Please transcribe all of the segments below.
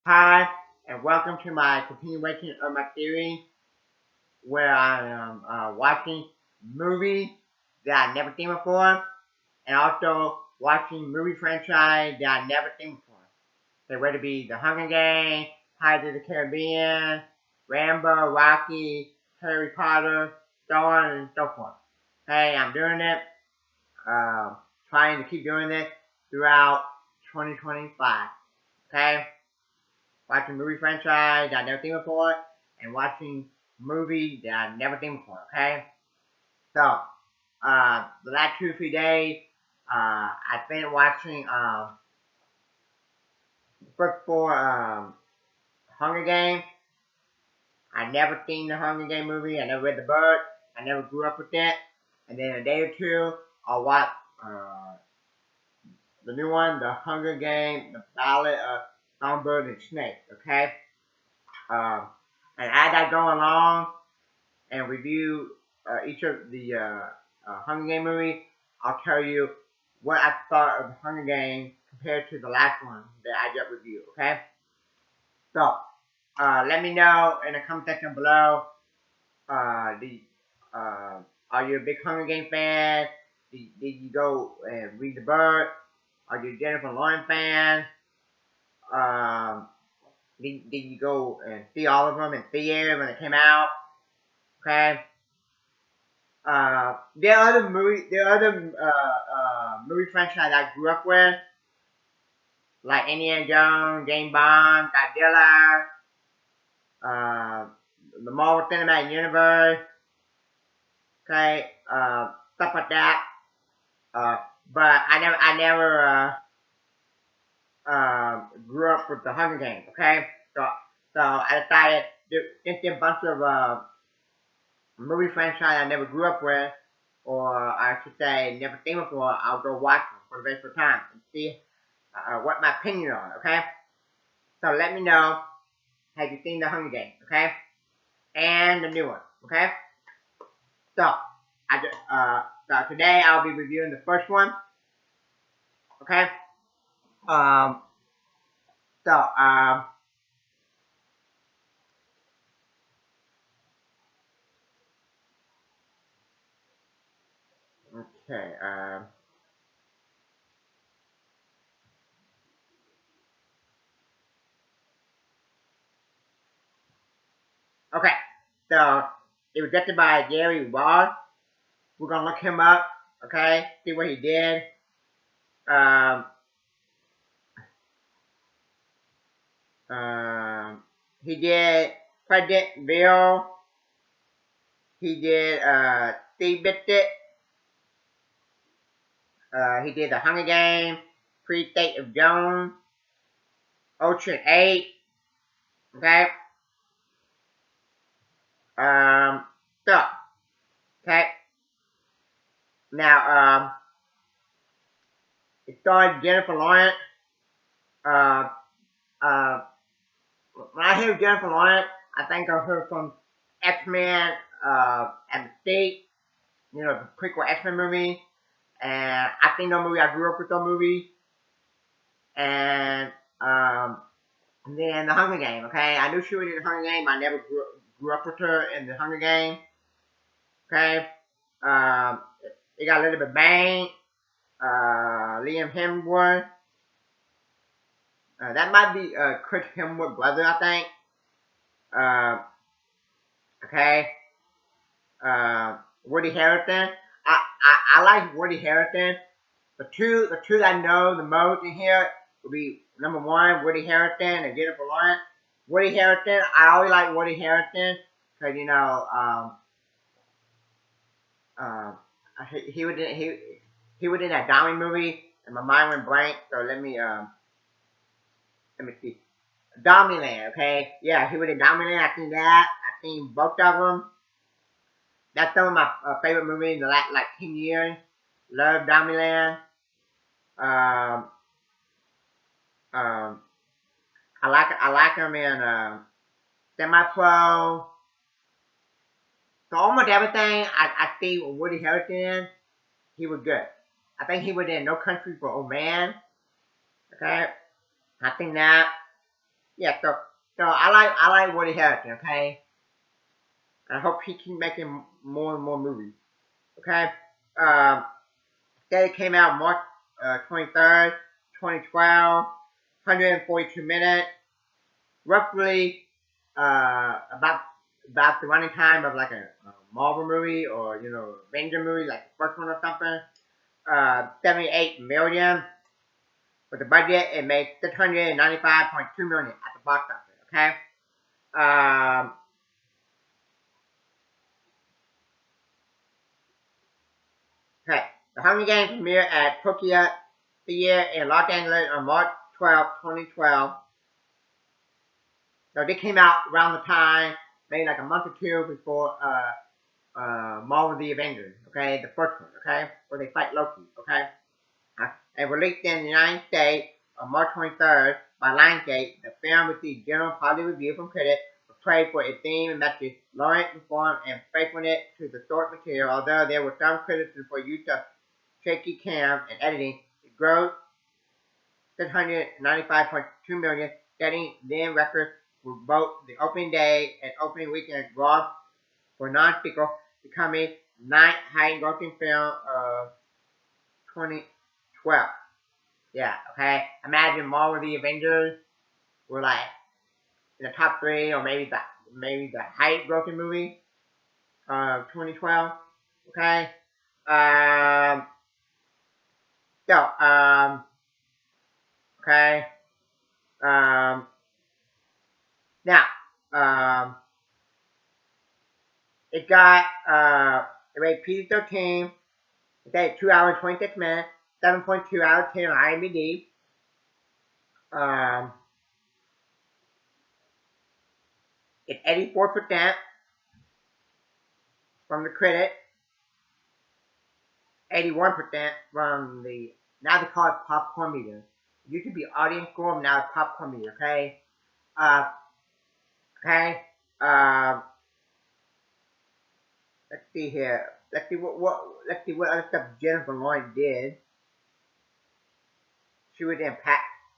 Hi, and welcome to my continuation of my series where I am watching movies that I never seen before, and also watching movie franchise that I never seen before. So whether it be The Hunger Games, Pirates of the Caribbean, Rambo, Rocky, Harry Potter, so on and so forth. Hey, I'm doing it, um, trying to keep doing it throughout 2025. Okay? Watching movie franchise that I never seen before, and watching movies that I've never seen before. Okay, so the last 2 or 3 days, I've been watching first four Hunger Games. I never seen the Hunger Game movie. I never read the book. I never grew up with it. And then a day or two, I'll watch uh, the new one, The Hunger Game, The Ballad of Songbird and Snake. Okay, um, and as I go along and review each of the Hunger Game movies, I'll tell you what I thought of the Hunger Games compared to the last one that I just reviewed. Okay, so let me know in the comment section below. The are you a big Hunger Game fan? Did you go and read the book? Are you a Jennifer Lawrence fan? Um, did you go and see all of them in theater when they came out? Okay. There are other movie franchise I grew up with, like Indiana Jones, James Bond, Godzilla, uh, the Marvel Cinematic Universe, okay, stuff like that. Uh, but I never grew up with the Hunger Games, okay. So I decided since there a bunch of movie franchise I never grew up with, or I should say never seen before, I'll go watch them for the very first time and see what my opinion on, okay? So let me know, have you seen the Hunger Games, okay? And the new one, okay? So, so today I'll be reviewing the first one, okay? Um, so, okay, okay. So, it was directed by Gary Ross. We're gonna look him up, okay? See what he did. Um, um, he did President Bill. He did Steve Biscuit. He did The Hunger Games, Pre-State of Jones, Ocean 8. Okay. Um. So. Okay. Now. It starred Jennifer Lawrence. Uh. Uh. When I hear Jennifer Lawrence, I think of her from X-Men. And the State. You know, the prequel X-Men movie. And I think the movie I grew up with the movie. And and then the Hunger Game, okay? I knew she was in the Hunger Game. I never grew up with her in the Hunger Game, okay? Um, it got Elizabeth Banks, Liam Hemsworth. That might be Chris Hemsworth's brother, I think. Uh, okay. Woody Harrelson. I like Woody Harrelson. The two that I know the most in here would be number one, Woody Harrelson and Jennifer Lawrence. Woody Harrelson, I always like Woody Harrelson because um, he was in that Downey movie, and my mind went blank. So let me see, Dominant. Okay, yeah, he was in Dominant. I seen that. I seen both of them. That's some of my favorite movies in the last like 10 years. Love Dominant. Um, um, I like him in Semi Pro. So almost everything I see Woody Harrelson in, he was good. I think he was in No Country for Old Man. Okay, I think that. Yeah, so I like Woody Harrelson, okay? I hope he keep making more and more movies, okay? Um, they came out March 23rd, 2012, 142 minutes, roughly about the running time of like a Marvel movie or Avenger movie, like the first one or something. 78 million with the budget. It made 695.2 million at the box office. Okay. Um, okay. The Hunger Games premiered at Tokyo Theater in Los Angeles on March 12, 2012. So they came out around the time, maybe like a month or two before Marvel the Avengers, okay, the first one, okay, where they fight Loki, okay. And released in the United States on March 23rd by Lionsgate, the film received general positive review from critics, was praised for its theme and message, Lawrence performed and faithfulness to the source material, although there was some criticism for use of shaky cam and editing. It grossed 695.2 million, setting then records for both the opening day and opening weekend gross for non-sequel, becoming ninth highest grossing film of 2012. Yeah, okay. Imagine Marvel the Avengers were like in the top three, or maybe the highest grossing movie of 2012. Okay. Um. So Okay. Um. Now. Um. It got it rated PG-13. It had 2 hours 26 minutes. 7.2 out of 10 on IMDb. Um. It's 84% from the critic. 81% from the, now they call it popcorn meter. It used to be audience score, now it's popcorn meter, okay? Uh, okay? Um, let's see here. Let's see what other stuff Jennifer Lawrence did. She was in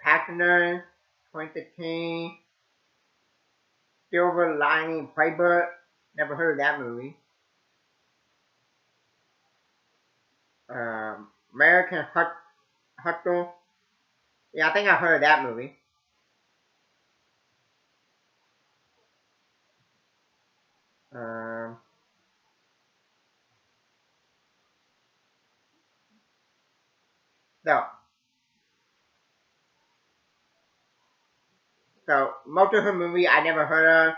Passenger, 2015, Silver Lining Playbook. Never heard of that movie. American Hustle. Yeah, I think I've heard of that movie. Um, so, so most of her movie I never heard of.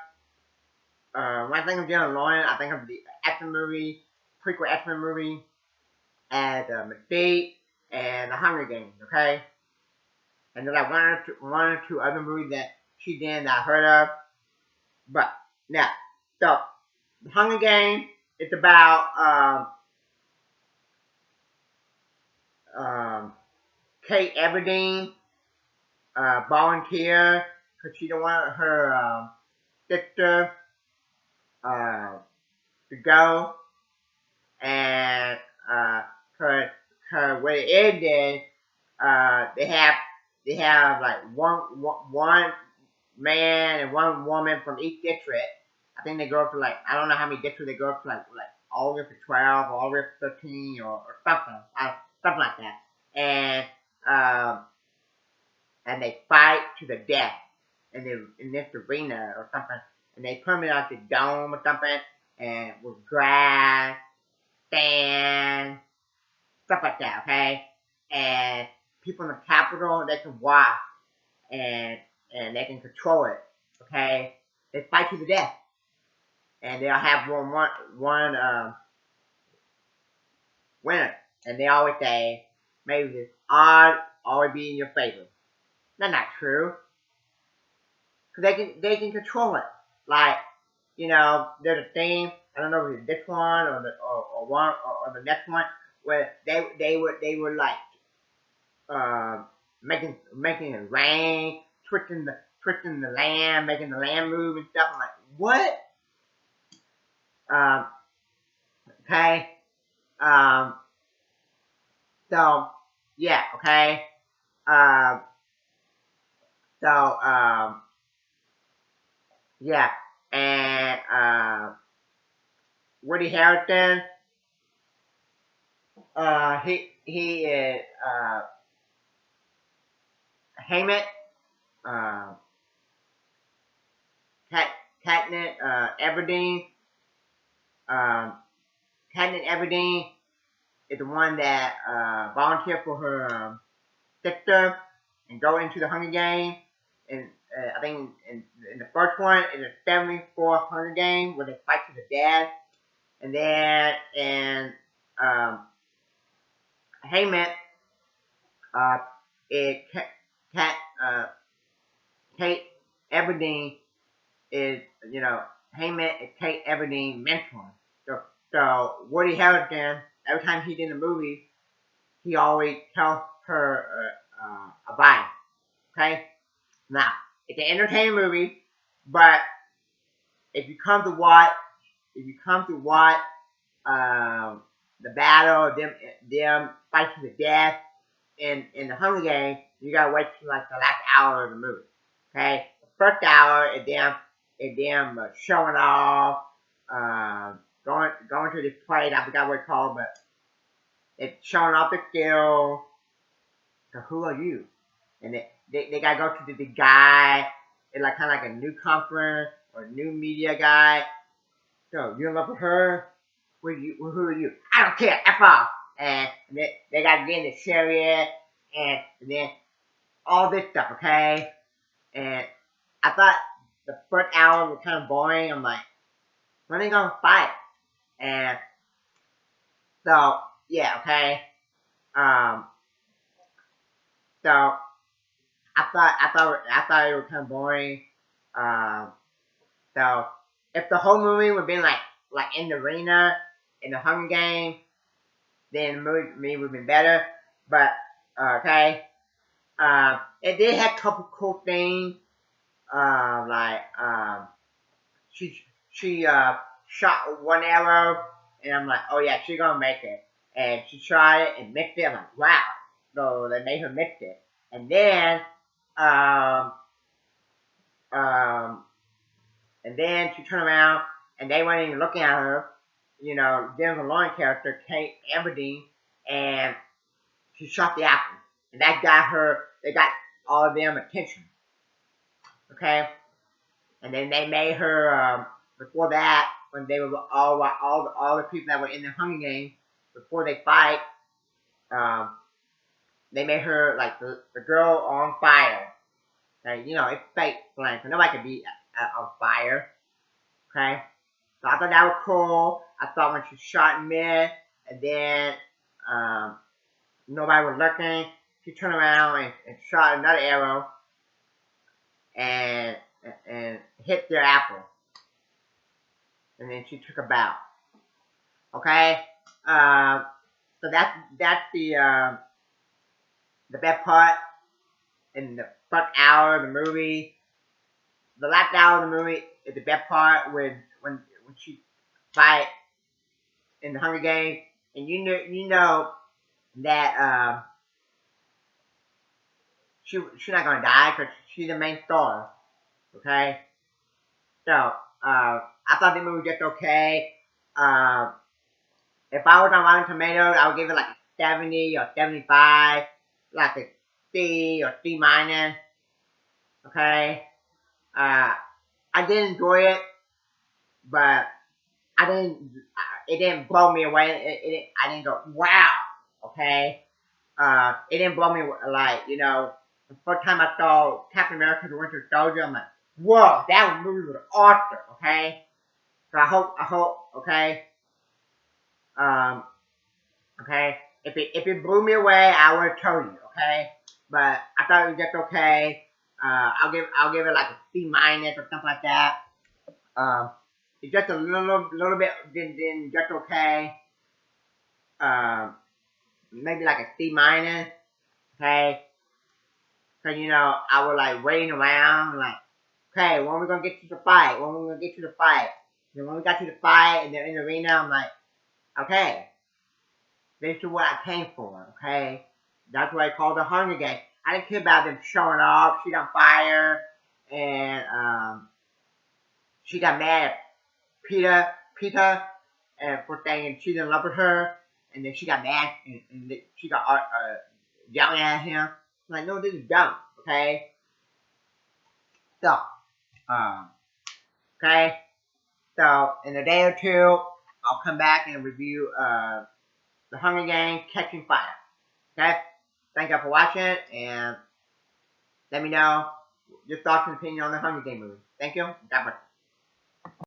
When I think of Jennifer Lawrence, I think of the X-Men movie, prequel X-Men movie, as Mystique and The Hunger Games, okay? And there's like one or two other movies that she did that I heard of. But, now, so, The Hunger Games, it's about Kate Everdeen, volunteer, because she don't want her sister uh, to go, and cause, what it is then they have like one man and one woman from each district. I think they go up to like, I don't know how many districts they go up to, like all the way up to 12 or all the way up to 13 or something, something like that. And um, and they fight to the death in this arena or something. And they put me out the dome or something, and with grass, sand, stuff like that, okay? And people in the capital, they can watch and they can control it, okay? They fight to the death, and they'll have one winner, and they always say maybe this odds always be in your favor. That's not true, cause they can control it. Like, there's a theme. I don't know if it's this one or one or the next one where they were like uh, making it rain, twisting the land, making the land move and stuff. I'm like, what? Um, okay. Um, so yeah, okay. Um, so Yeah, and Woody Harrelson, he is Hammett, uh, Cat Katniss Everdeen, um, Katniss Everdeen is the one that volunteered for her sister and go into the Hunger Games. And I think in the first one, in the 74 Hunger Games, where they fight to the death. And then in um, Hammett, uh, it Cat Kate Everdeen is Hammett is Kate Everdeen mentor. So Woody Harrelson, every time he's in a movie, he always tells her advice. Okay, now it's an entertaining movie, but if you come to watch, if you come to watch the battle, them fight to the death in the Hunger Games, you gotta wait till like the last hour of the movie. Okay, the first hour is them showing off, going to this place. I forgot what it's called, but it's showing off the skill. So who are you? And they gotta go to the guy. It's like kind of like a new conference or a new media guy. So you in love with her? Who are you? I don't care. F off. And they gotta get in the chariot and then all this stuff. Okay. And I thought the first hour was kind of boring. I'm like, when are they gonna fight? And so yeah, okay. Um, so I thought it was kind of boring. Um, so if the whole movie would be like in the arena in the Hunger Games, then the movie would have been better. But okay, it did have a couple cool things. Like she shot one arrow, and I'm like, oh yeah, she's gonna make it. And she tried it and mixed it. I'm like, wow. So they made her mix it, and then um um and then she turned around and they weren't even looking at her. Jennifer Lawrence character, Kate Everdeen, and she shot the apple, and that got her. They got all of them attention. Okay, and then they made her. Before that, when they were all the people that were in the Hunger Games, before they fight, um, they made her like the girl on fire. Like, it's fake flame, so nobody could be on fire. Okay, so I thought that was cool. I thought when she shot in mid, and then um, nobody was looking, she turned around and shot another arrow and and hit their apple, and then she took a bow. Okay, so that's the best part in the first hour of the movie. The last hour of the movie is the best part when she fight in the Hunger Games, and you know that she's not gonna die because she's the main star. Okay, so I thought the movie was just okay. Uh, if I was on Rotten Tomatoes, I would give it like a 70 or 75, like a C or C minus. Okay, uh, I did enjoy it, but I didn't. It didn't blow me away. I didn't go wow. Okay, it didn't blow me like the first time I saw Captain America: The Winter Soldier. I'm like, whoa, that movie was awesome. Okay, so I hope. Okay, um, okay. If it blew me away, I would have told you. Okay, but I thought it was just okay. I'll give it like a C minus or something like that. Um, it's just a little bit then just okay. Um, maybe like a C minus. Okay, cause I was like waiting around like, okay, when are we gonna get to the fight? When are we gonna get to the fight? And when we got to the fight and they're in the arena, I'm like, okay, this is what I came for. Okay, that's what I call the Hunger Game. I didn't care about them showing off, she's on fire, and she got mad at Peter, and for saying she didn't love with her, and then she got mad and she got yelling at him. I'm like, no, this is dumb. Okay, so okay, so in a day or two, I'll come back and review the Hunger Games Catching Fire. Okay, thank you for watching, and let me know your thoughts and opinion on the Hunger Games movie. Thank you. God bless.